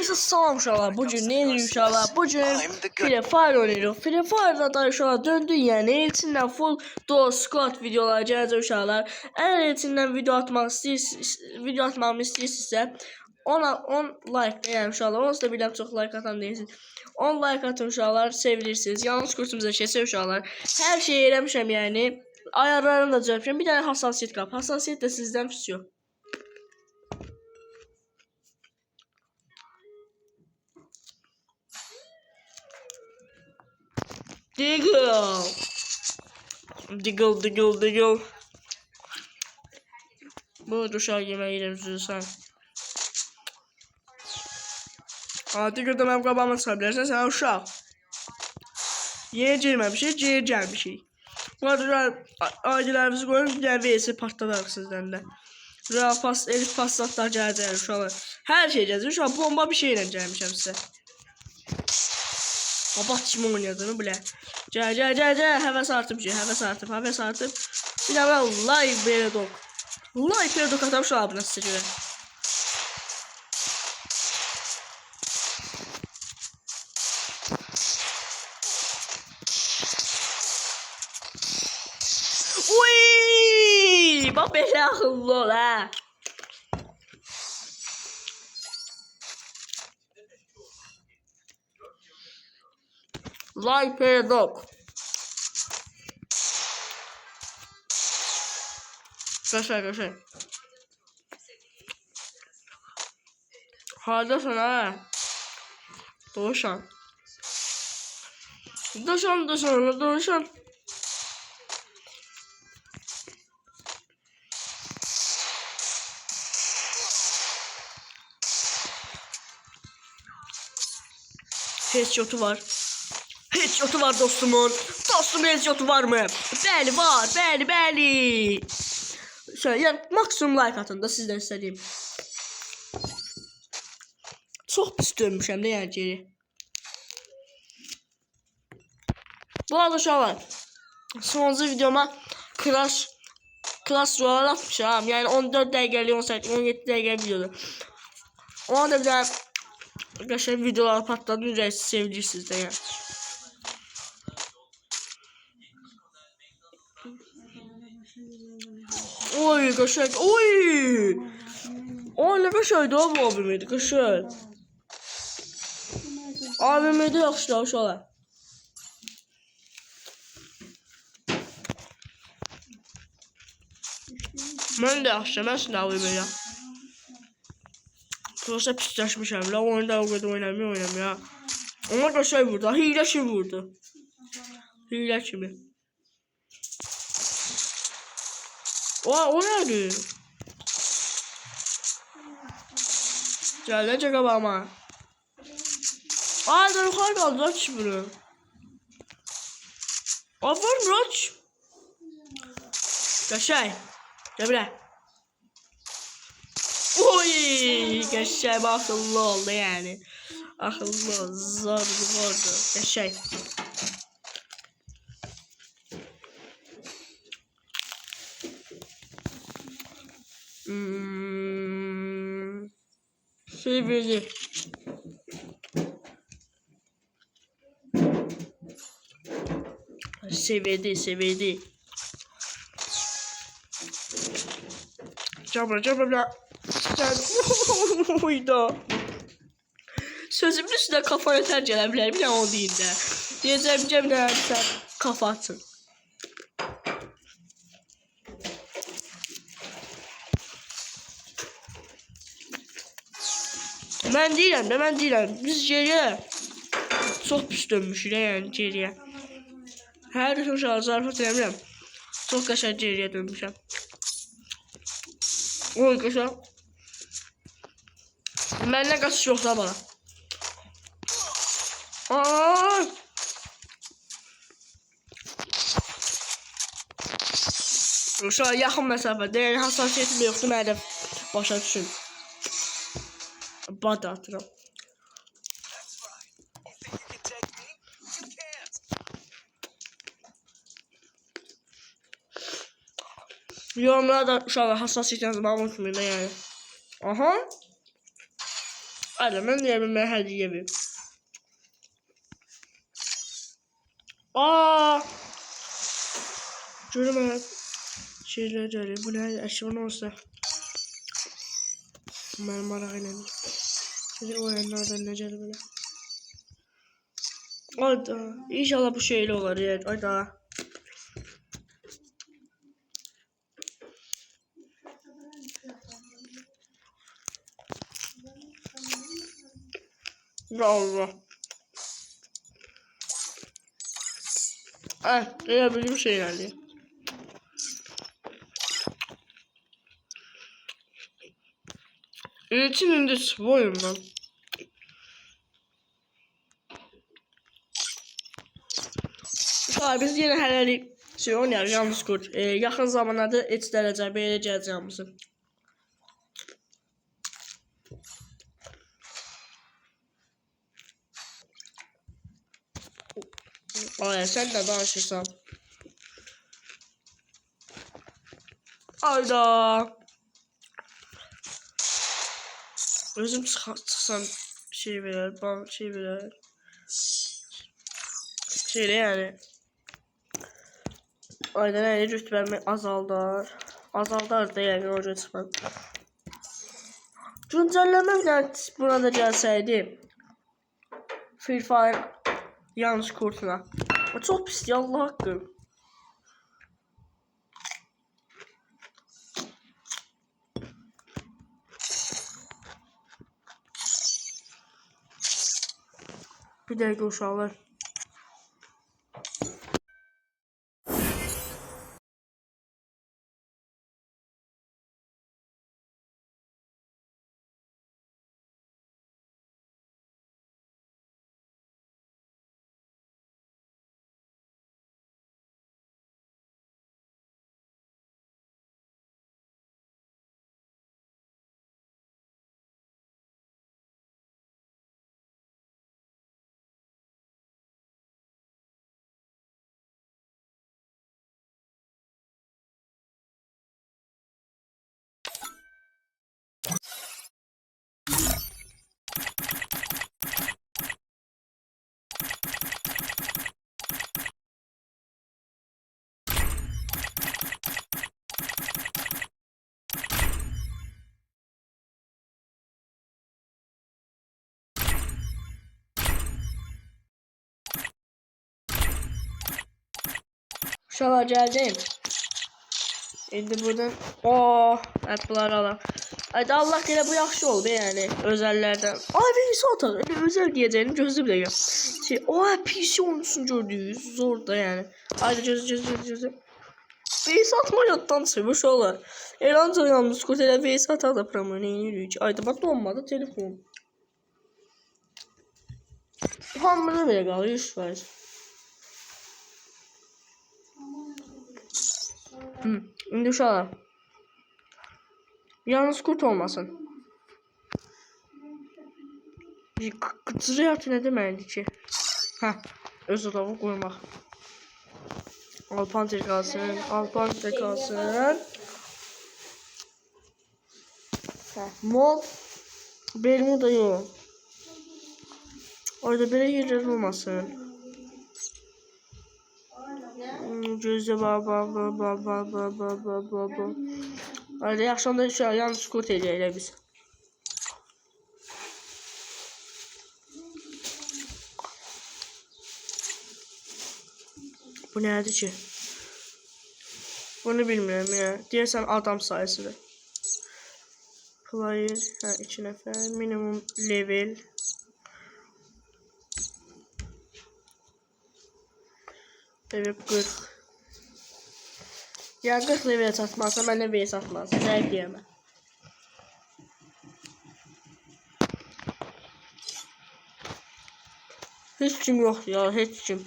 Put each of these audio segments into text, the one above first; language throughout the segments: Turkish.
Herkese salam uşaqlar. Bugün ne edirik uşaqlar? Bugün Free Fire oynayırıq. Free Fire'da da uşaqlar döndük yəni. İçindən full duo squad videolar gələcək uşaqlar. Əgər içindən video atmamı istəyirsinizsə 10 like yəni uşaqlar. Onsuz da biləm çox like atan deyirsiniz. 10 like atın uşaqlar, sevilirsiniz. Yalnız kursumuza keçsək uşaqlar. Hər şeyi eləmişəm yəni. Ayarlarını da düzəltmişəm. Bir dənə hassasiyet qap. Hassasiyet də sizdən pis yox. Diggle. Bu duşa yemeği yerim ha, Diggle'da benim qabağıma çıxa bilərsən, sən uşaq. Yiyəcəyimə bir şey, ciyəcəyim bir şey. Bu arada ailələrimizi qoyun, bir dənə VS partladarıq sizdən də. Elif passatlar gələcək uşaqlar. Hər şey gələcək, uşaq bomba bir şey ilə gəlmişəm sizə. Baba kim oynadığını bile. Gel. Heves artıp. Bir daha ben live Peridok. Live Peridok atam şu abi nasıl göre. Uy! Bak böyle akıllı ol ha. Live Peridok. Kaşay. Hardasın ha. Doğuşan. Headshot'u var. Headshot'u var dostumun. Dostumun headshot'u var mı? Bəli var. Bəli. Şöyle yani maksimum like atın da sizden istediğim. Çok pis dönmüşəm də yəni geri. Bu arada uşaqlar, sonuncu videoma Clash Royale atmışam. Yani 14 dəqiqəlik, 17 dəqiqəlik videodur. Ona da bir daha qəşəng videolar patladım. Ürəksiz sevilirsiniz də yəni. Oy qəşəng. Oy! Oy nə qəşəngdir o bu abimeydi qəşəng. Abimeydi yaxşı uşaqlar. Mən də yaxşı, mən sizin abimeydim. Prosta pisləşmişəm la, oyunda o qədər oynamıyor ya. Ona qəşəng vurdu, hilə kimi vurdu. Hilə kimi. O nədir? Gələcək qabağıma. Ay da yuxarı qaldı aç bunu. Aferin aç. Qəşəng. Gəl birə. Oy, qəşəng akıllı oldu yəni. Akıllı zordu. Qəşəng. Sevdi. Cabra. Uyda. Sözümün üstüne kafaya tercih bilər. Bir o değil de. Diyeceğim Cemre sen kafa atsın. Ben değilim. Biz geriye çok pis dönmüşük yani geriye. Her gün uşağı zarfat edirəm. Çox qəşəng geriyə dönmüşəm. Oy qəşəng. Məndən qaçış yox da bana. Uşağı yaxın məsafədə, yəni hassasiyetim yoxdur, mənə də başa düşün. Bad atıram. Yorumlara da uşaqlar hassasiyyət yazmağı unutmayın da yəni. Aha. Aynen ben yerimden hediye vereyim. Aa! Görüm şeyler görüyor. Bu ne? Aşımın olsa. Benim merak ediyorum. Şimdi o yanlardan ne geldi böyle. Hayda. İnşallah bu şeyle olur ya. Hayda. Ya Allah. Ya benim şey geldi. İçinin de spoyum lan. Biz yine hələlik şey oynayarıq, yalnız kurt. Yaxın zamanlarda heç dərəcə belə gələcəyimizi. Ay, sən də danışırsan. Ayda. Özüm çıxsam şey verər, şey verər. Şeylə yəni. Ayda nəyə rütbəmi azaldar. Azaldar da yəni o rütbəm. Güncəlləməklə burada gəlsəydi. Free Fire yanlış kurtuna. O çok pis ya, Allah hakkı. Bir dakika uşaqlar. Uşaqlar gəldim. İndi buradan bunlar alalım. Haydi Allah elə bu yaxşı oldu yəni özəllərdən. Ay bir saat elə özəl deyəcəyini gözü bile yox. Şey, PC olmuşsun gördünüz. Zor da yəni. Haydi gözü. Bir saat mı yatdan çıxmış olar. Elanca yalnız kurt elə bir saat da promo eləyirik. Haydi bax olmadı telefon. Hamıda belə qalır 100%. İndi uşaqlar. Yalnız kurt olmasın. Qıcırı ne deməkdir ki? Öz odağı qoymaq. Alpanter kalsın. Alpanter kalsın. Mol. Bermuda yok. Orada böyle yerler olmasın. Gözde baba. Orada yaxşanda şu an yanlış kurt eləyək biz. Bu nerede ki? Bunu bilmiyorum ya. Diyorsan adam sayısıdır. Player. 2 nefer. Minimum level. Level 40. Ya 40 level satmazsa ben de bir satmaz. Zevk diyemem. Hiç kim yok ya. Hiç kim.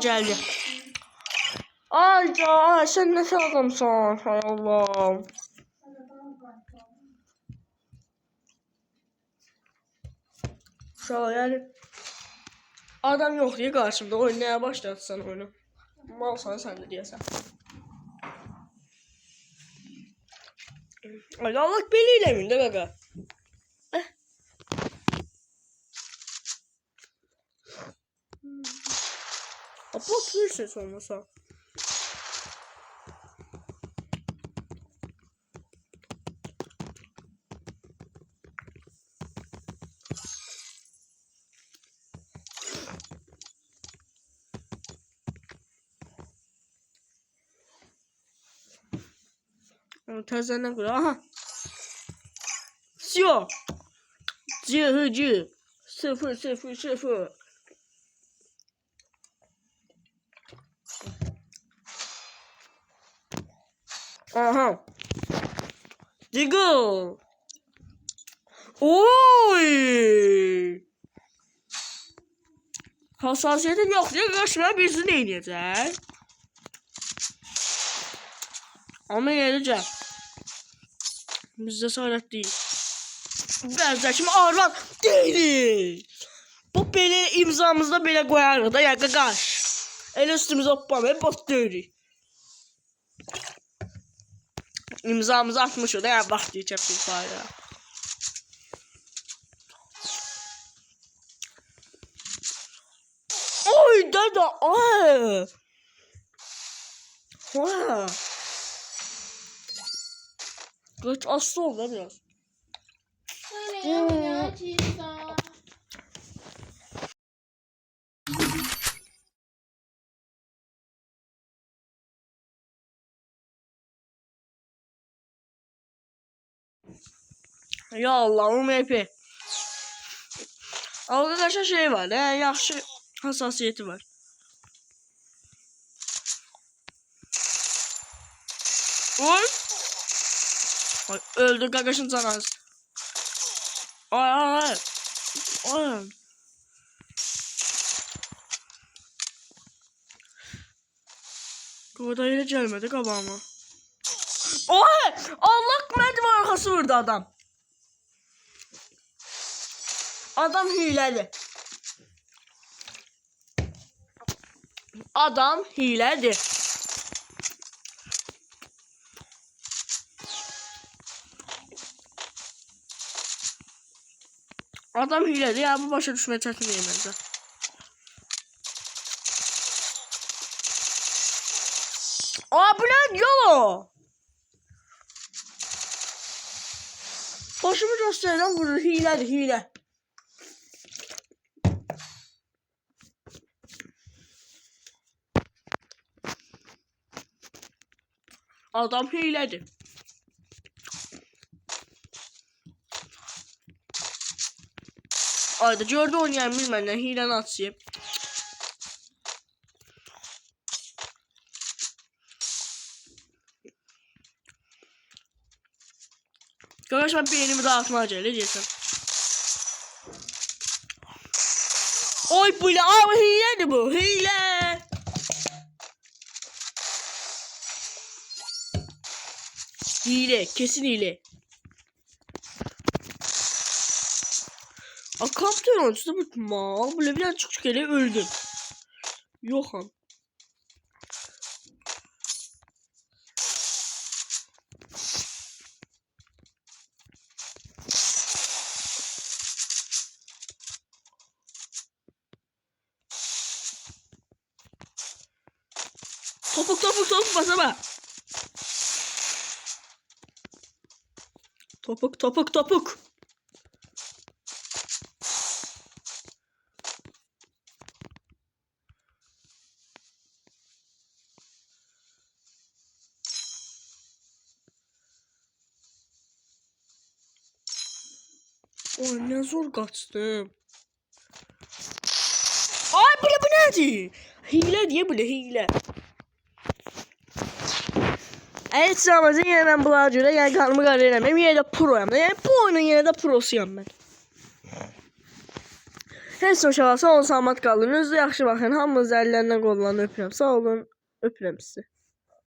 Geldi. Ay sen nasıl adamsın? Hay Allah'ım. Şu an yani adam yok diye karşımda oynaya başlatsan oyunu. Mal sana sen de diyesen. Ay Allah beliyle miyim de gaga. Bot bir ses olmasa. Terzenden kadar. Aha. Sio. Cihıcı. 000. Aha. Diggle. Oy. Hassasiyetim yok diye karşıma bizi ne edecek? Ama geleceğim. Bizde sağlık değil. Bəzəkimi arvan deyil. Bu belə imzamızda belə qoyarıq da ya qaqaş. Elə üstümüzə hoppamaya bot deyirik. İmzamızı atmışıq da ya bax deyəcək bir fayda. Oy dada ay. Ha. Kaç aslı oldu biraz. Ya Allah UMP. Arkadaşlar şey var yaxşı hassasiyeti var. Oy. Ay öldü gagaşın canası. Ay. Ay. Burada yine gelmedi qabağıma. Oy! Allah merdiven arkası vurdu adam. Adam hilədir. Adam hilədir. Adam hilədir ya, bu başa düşməyə çətin deyil məncə. Aa bu ne yolo? Başımı gösteren vurur, hilədir, hilə. Adam hilədir. Ayda gördü oynayan bilmenden hiləni atayım. Arkadaş ben beynimi dağıtmaya acele edeceğim. Oy bu ne? Aa hiledir bu. Hile. Hile. Kesin hile. Aa kaptır oyuncusu bu mal. Böyle birazcık kere öldüm. Yok han. Topuk basama. Topuk. Oy ne zor kaçtım. Ay bu nedir? Hile diye bu hile. Evet sağlamacı yine ben bunlara göre yani kanımı kararlamam. Yine de proyam. Yani bu oyunun yine de prosuyam ben. Her son şahı sağ olun salamat qalın. Özü yaxşı baxın. Hamınız əllərindən qollarını öpürəm. Sağ olun. Öpürəm sizi.